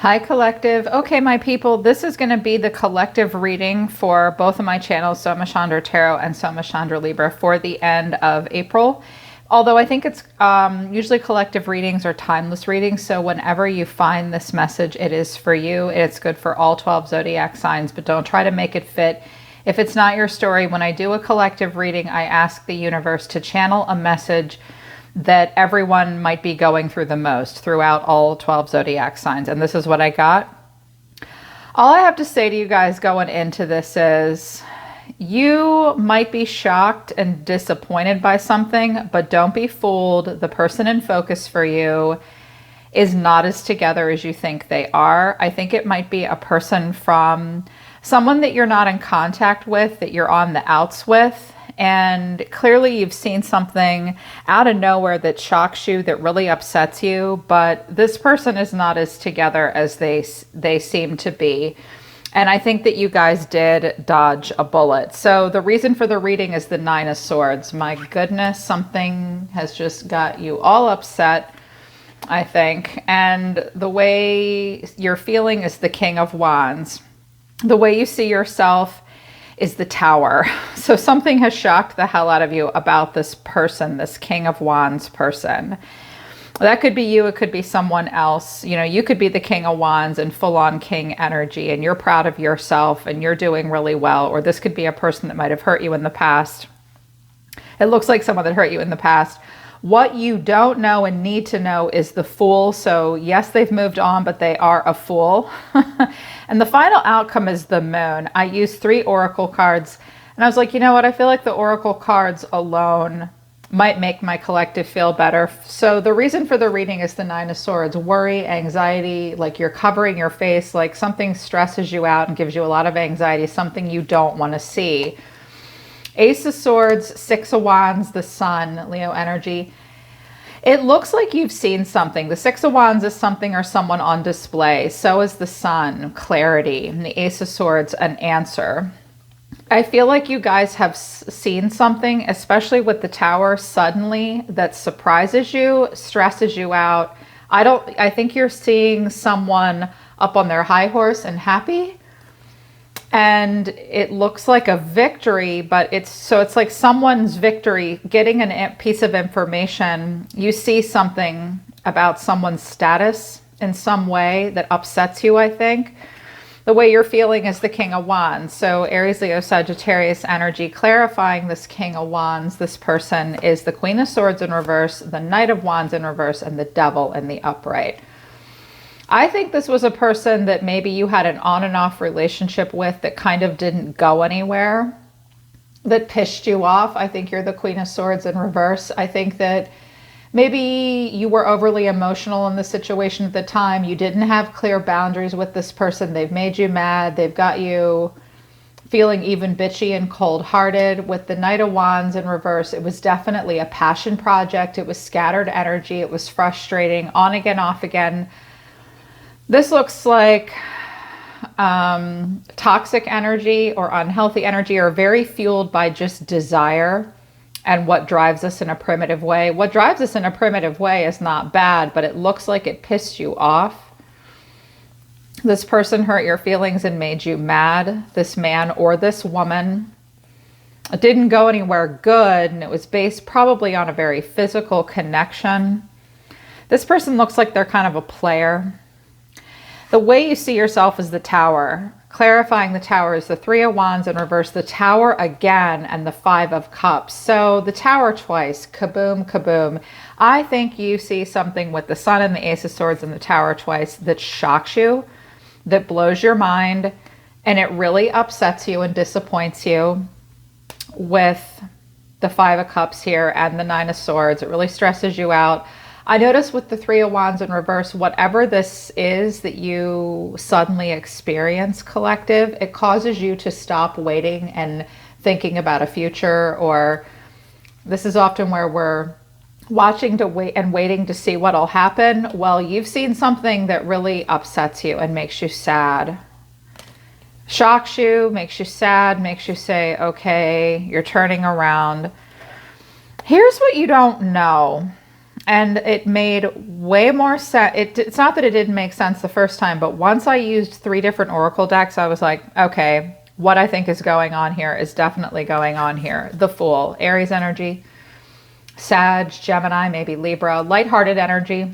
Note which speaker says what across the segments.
Speaker 1: Hi, collective. Okay, my people, this is going to be the collective reading for both of my channels, Soma Chandra Tarot and Soma Chandra Libra, for the end of April. Although I think it's usually collective readings or timeless readings, so whenever you find this message, it is for you. It's good for all 12 zodiac signs, but don't try to make it fit. If it's not your story, when I do a collective reading, I ask the universe to channel a message that everyone might be going through the most throughout all 12 zodiac signs. And this is what I got. All I have to say to you guys going into this is you might be shocked and disappointed by something, but don't be fooled. The person in focus for you is not as together as you think they are. I think it might be a person from someone that you're not in contact with, that you're on the outs with. And clearly you've seen something out of nowhere that shocks you, that really upsets you, but this person is not as together as they seem to be. And I think that you guys did dodge a bullet. So the reason for the reading is the Nine of Swords. My goodness, something has just got you all upset, I think. And the way you're feeling is the King of Wands. The way you see yourself is the Tower. So something has shocked the hell out of you about this person, this King of Wands person. That could be you, it could be someone else. You know, you could be the King of Wands and full-on king energy, and you're proud of yourself and you're doing really well. Or this could be a person that might have hurt you in the past. It looks like someone that hurt you in the past. What you don't know and need to know is the Fool. So yes, they've moved on, but they are a fool. And the final outcome is the Moon. I used 3 oracle cards, and I was like, you know what? I feel like the oracle cards alone might make my collective feel better. So the reason for the reading is the Nine of Swords. Worry, anxiety, like you're covering your face, like something stresses you out and gives you a lot of anxiety, something you don't want to see. Ace of Swords, Six of Wands, the Sun, Leo energy. It looks like you've seen something. The Six of Wands is something or someone on display. So is the Sun, clarity. And the Ace of Swords, an answer. I feel like you guys have seen something, especially with the Tower, suddenly that surprises you, stresses you out. I think you're seeing someone up on their high horse and happy. And it looks like a victory, but it's like someone's victory, getting a piece of information. You see something about someone's status in some way that upsets you, I think. The way you're feeling is the King of Wands. So Aries, Leo, Sagittarius energy, clarifying this King of Wands. This person is the Queen of Swords in reverse, the Knight of Wands in reverse, and the Devil in the upright. I think this was a person that maybe you had an on and off relationship with that kind of didn't go anywhere, that pissed you off. I think you're the Queen of Swords in reverse. I think that maybe you were overly emotional in the situation at the time. You didn't have clear boundaries with this person. They've made you mad. They've got you feeling even bitchy and cold-hearted. With the Knight of Wands in reverse, it was definitely a passion project. It was scattered energy. It was frustrating, on again, off again. This looks like toxic energy or unhealthy energy, or very fueled by just desire and what drives us in a primitive way. What drives us in a primitive way is not bad, but it looks like it pissed you off. This person hurt your feelings and made you mad. This man or this woman. It didn't go anywhere good, and it was based probably on a very physical connection. This person looks like they're kind of a player. The way you see yourself is the Tower. Clarifying the Tower is the Three of Wands in reverse, the Tower again, and the Five of Cups. So the Tower twice, kaboom, kaboom. I think you see something with the Sun and the Ace of Swords and the Tower twice that shocks you, that blows your mind, and it really upsets you and disappoints you. With the Five of Cups here and the Nine of Swords, it really stresses you out. I notice with the Three of Wands in reverse, whatever this is that you suddenly experience, collective, it causes you to stop waiting and thinking about a future. Or this is often where we're watching to wait and waiting to see what'll happen. Well, you've seen something that really upsets you and makes you sad. Shocks you, makes you sad, makes you say, okay, you're turning around. Here's what you don't know. And it made way more sense. It's not that it didn't make sense the first time, but once I used 3 different oracle decks, I was like, okay, what I think is going on here is definitely going on here. The Fool, Aries energy, Sag, Gemini, maybe Libra, lighthearted energy.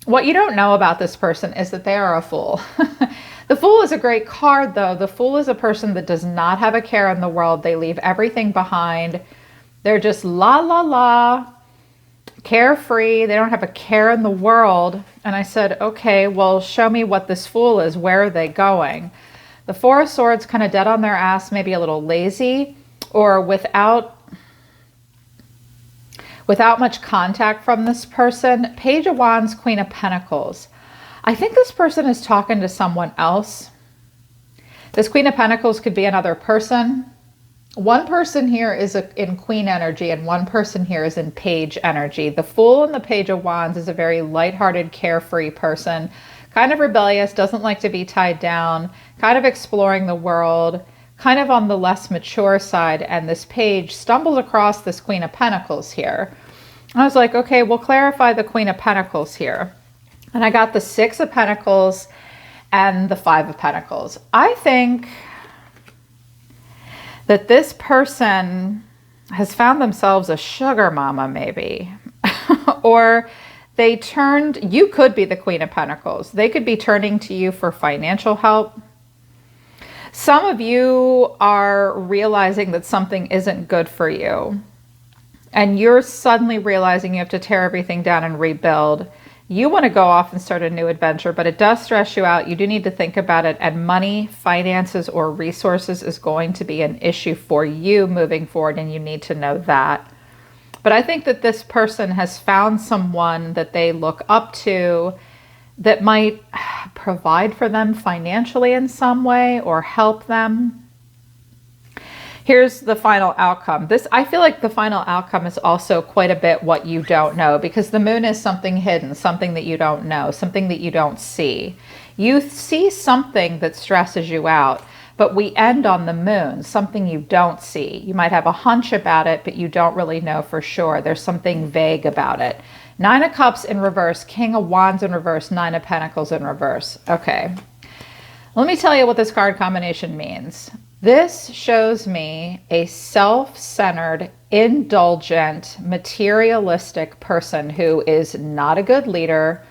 Speaker 1: What you don't know about this person is that they are a fool. The Fool is a great card, though. The Fool is a person that does not have a care in the world. They leave everything behind. They're just la, la, la, carefree. They don't have a care in the world. And I said, okay, well, show me what this Fool is. Where are they going? The Four of Swords, kind of dead on their ass, maybe a little lazy, or without much contact from this person. Page of Wands, Queen of Pentacles. I think this person is talking to someone else. This Queen of Pentacles could be another person. One person here is in Queen energy and one person here is in Page energy. The Fool and the Page of Wands is a very lighthearted, carefree person, kind of rebellious, doesn't like to be tied down, kind of exploring the world, kind of on the less mature side. And this Page stumbled across this Queen of Pentacles here. I was like, okay, we'll clarify the Queen of Pentacles here. And I got the 6 of Pentacles and the 5 of Pentacles. I think that this person has found themselves a sugar mama, maybe. Or they turned, you could be the Queen of Pentacles. They could be turning to you for financial help. Some of you are realizing that something isn't good for you. And you're suddenly realizing you have to tear everything down and rebuild. You want to go off and start a new adventure, but it does stress you out. You do need to think about it. And money, finances, or resources is going to be an issue for you moving forward, and you need to know that. But I think that this person has found someone that they look up to that might provide for them financially in some way or help them. Here's the final outcome. I feel like the final outcome is also quite a bit what you don't know, because the moon is something hidden, something that you don't know, something that you don't see. You see something that stresses you out, but we end on the moon, something you don't see. You might have a hunch about it, but you don't really know for sure. There's something vague about it. 9 of Cups in reverse, King of Wands in reverse, 9 of Pentacles in reverse. Okay, let me tell you what this card combination means. This shows me a self-centered, indulgent, materialistic person who is not a good leader,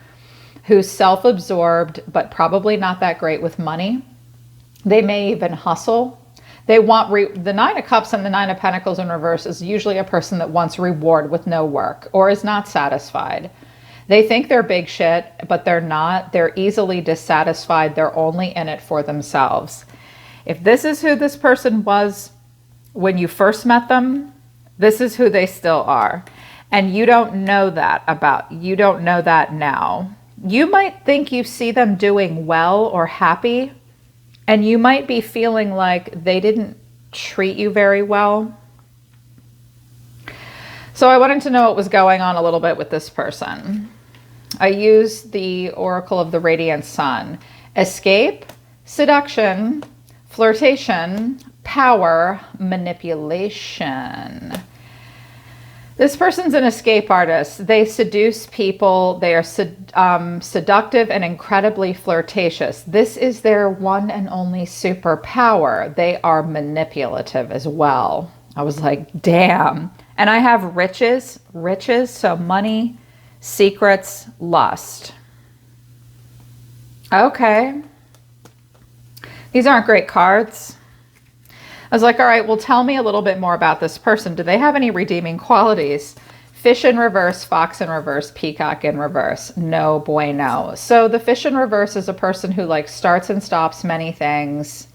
Speaker 1: who's self-absorbed, but probably not that great with money. They may even hustle. They want the 9 of Cups and the 9 of Pentacles in reverse is usually a person that wants reward with no work or is not satisfied. They think they're big shit, but they're not. They're easily dissatisfied. They're only in it for themselves. If this is who this person was when you first met them, this is who they still are. And you don't know that you don't know that now. You might think you see them doing well or happy, and you might be feeling like they didn't treat you very well. So I wanted to know what was going on a little bit with this person. I used the Oracle of the Radiant Sun. Escape, seduction, flirtation, power, manipulation. This person's an escape artist. They seduce people. They are seductive and incredibly flirtatious. This is their one and only superpower. They are manipulative as well. I was like, damn. And I have riches, so money, secrets, lust. Okay. These aren't great cards. I was like, all right, well, tell me a little bit more about this person. Do they have any redeeming qualities? Fish in reverse, fox in reverse, peacock in reverse. No bueno. So the fish in reverse is a person who like starts and stops many things.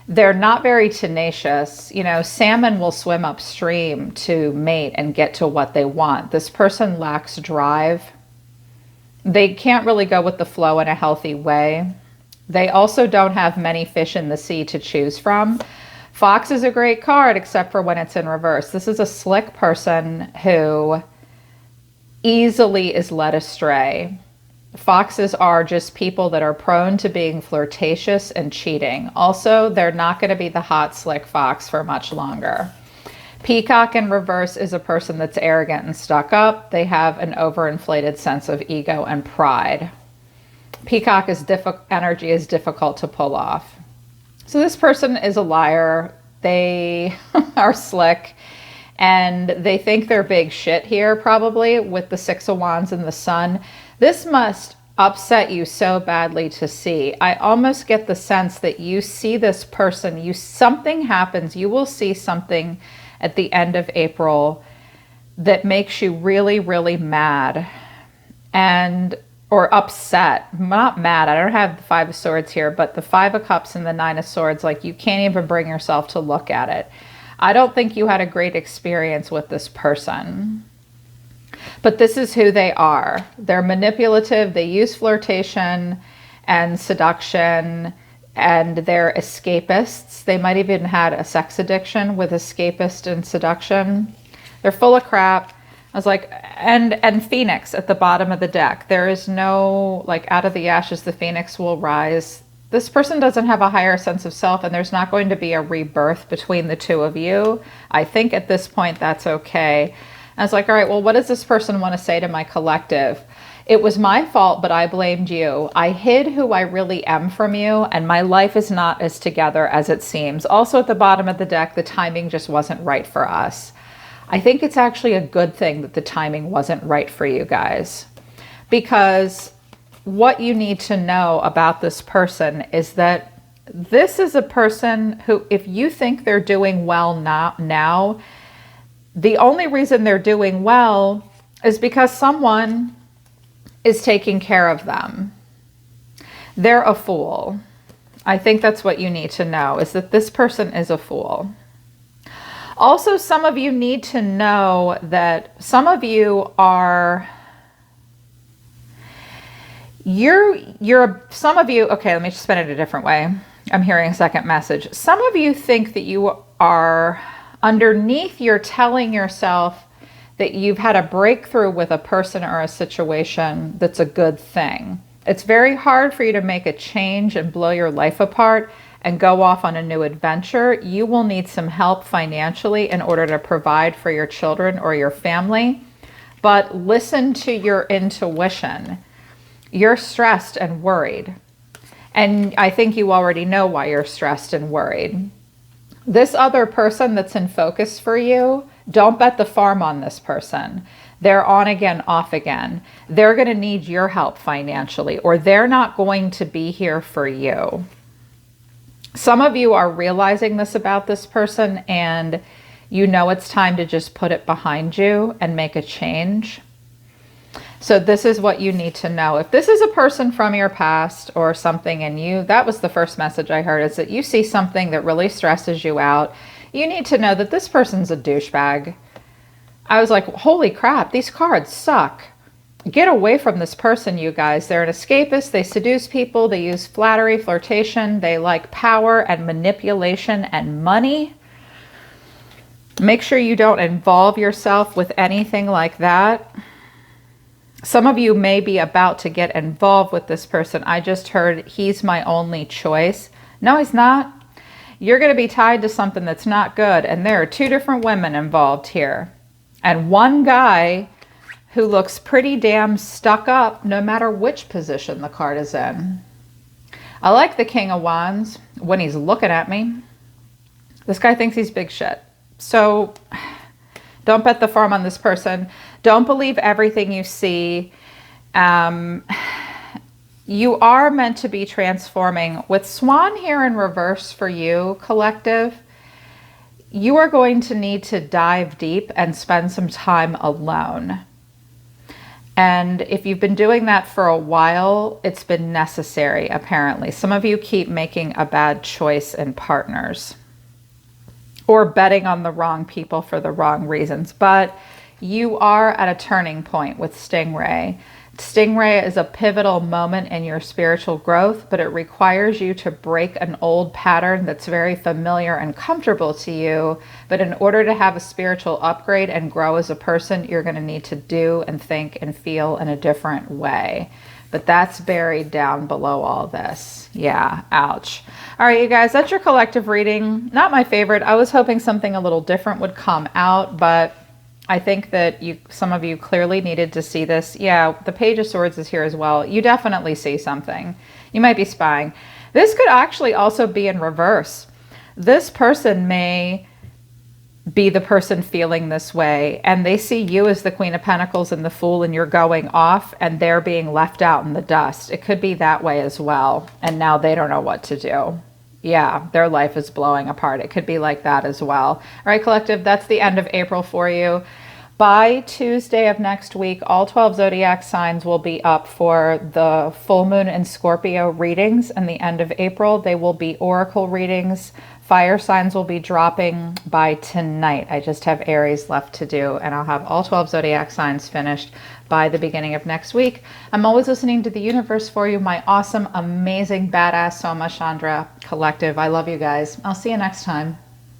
Speaker 1: They're not very tenacious. You know, salmon will swim upstream to mate and get to what they want. This person lacks drive. They can't really go with the flow in a healthy way. They also don't have many fish in the sea to choose from. Fox is a great card, except for when it's in reverse. This is a slick person who easily is led astray. Foxes are just people that are prone to being flirtatious and cheating. Also, they're not going to be the hot, slick fox for much longer. Peacock in reverse is a person that's arrogant and stuck up. They have an overinflated sense of ego and pride. Peacock energy is difficult to pull off. So this person is a liar. They are slick and they think they're big shit here, probably with the Six of Wands and the Sun. This must upset you so badly to see. I almost get the sense that you see this person, something happens, you will see something at the end of April that makes you really, really mad or upset. Not mad. I don't have the Five of Swords here, but the Five of Cups and the Nine of Swords, like you can't even bring yourself to look at it. I don't think you had a great experience with this person. But this is who they are. They're manipulative. They use flirtation and seduction, and they're escapists. They might even had a sex addiction with escapist and seduction. They're full of crap. I was like, and Phoenix at the bottom of the deck. There is no, like, out of the ashes, the Phoenix will rise. This person doesn't have a higher sense of self, and there's not going to be a rebirth between the two of you. I think at this point that's okay. I was like, all right, well, what does this person want to say to my collective? It was my fault, but I blamed you. I hid who I really am from you, and my life is not as together as it seems. Also at the bottom of the deck, the timing just wasn't right for us. I think it's actually a good thing that the timing wasn't right for you guys, because what you need to know about this person is that this is a person who, if you think they're doing well now, the only reason they're doing well is because someone is taking care of them. They're a fool. I think that's what you need to know, is that this person is a fool. Also, some of you need to know that some of you are, some of you, okay, let me just spin it a different way. I'm hearing a second message. Some of you think that you are, underneath, you're telling yourself that you've had a breakthrough with a person or a situation that's a good thing. It's very hard for you to make a change and blow your life apart and go off on a new adventure. You will need some help financially in order to provide for your children or your family. But listen to your intuition. You're stressed and worried. And I think you already know why you're stressed and worried. This other person that's in focus for you, don't bet the farm on this person. They're on again, off again. They're going to need your help financially, or they're not going to be here for you. Some of you are realizing this about this person, and you know it's time to just put it behind you and make a change. So this is what you need to know. If this is a person from your past or something in you, that was the first message I heard, is that you see something that really stresses you out. You need to know that this person's a douchebag. I was like, holy crap, these cards suck. Get away from this person, you guys. They're an escapist. They seduce people. They use flattery, flirtation. They like power and manipulation and money. Make sure you don't involve yourself with anything like that. Some of you may be about to get involved with this person. I just heard, he's my only choice. No, he's not. You're going to be tied to something that's not good. And there are two different women involved here. And one guy who looks pretty damn stuck up no matter which position the card is in. I like the King of Wands when he's looking at me. This guy thinks he's big shit. So don't bet the farm on this person. Don't believe everything you see. You are meant to be transforming. With Swan here in reverse for you, collective, you are going to need to dive deep and spend some time alone. And if you've been doing that for a while, it's been necessary, apparently. Some of you keep making a bad choice in partners or betting on the wrong people for the wrong reasons. But you are at a turning point with Stingray. Stingray is a pivotal moment in your spiritual growth, but it requires you to break an old pattern that's very familiar and comfortable to you. But in order to have a spiritual upgrade and grow as a person, you're going to need to do and think and feel in a different way. but that's buried down below all this. Yeah, ouch. All right, you guys, that's your collective reading. Not my favorite. I was hoping something a little different would come out, but I think that some of you clearly needed to see this. Yeah, the Page of Swords is here as well. You definitely see something. You might be spying. This could actually also be in reverse. This person may be the person feeling this way, and they see you as the Queen of Pentacles and the Fool, and you're going off and they're being left out in the dust. It could be that way as well, and now they don't know what to do. Yeah, their life is blowing apart. It could be like that as well. All right, collective, that's the end of April for you. By Tuesday of next week, all 12 zodiac signs will be up for the full moon and Scorpio readings, and the end of April they will be oracle readings. Fire signs will be dropping by tonight. I just have Aries left to do, and I'll have all 12 zodiac signs finished by the beginning of next week. I'm always listening to the universe for you, my awesome, amazing, badass Soma Chandra collective. I love you guys. I'll see you next time.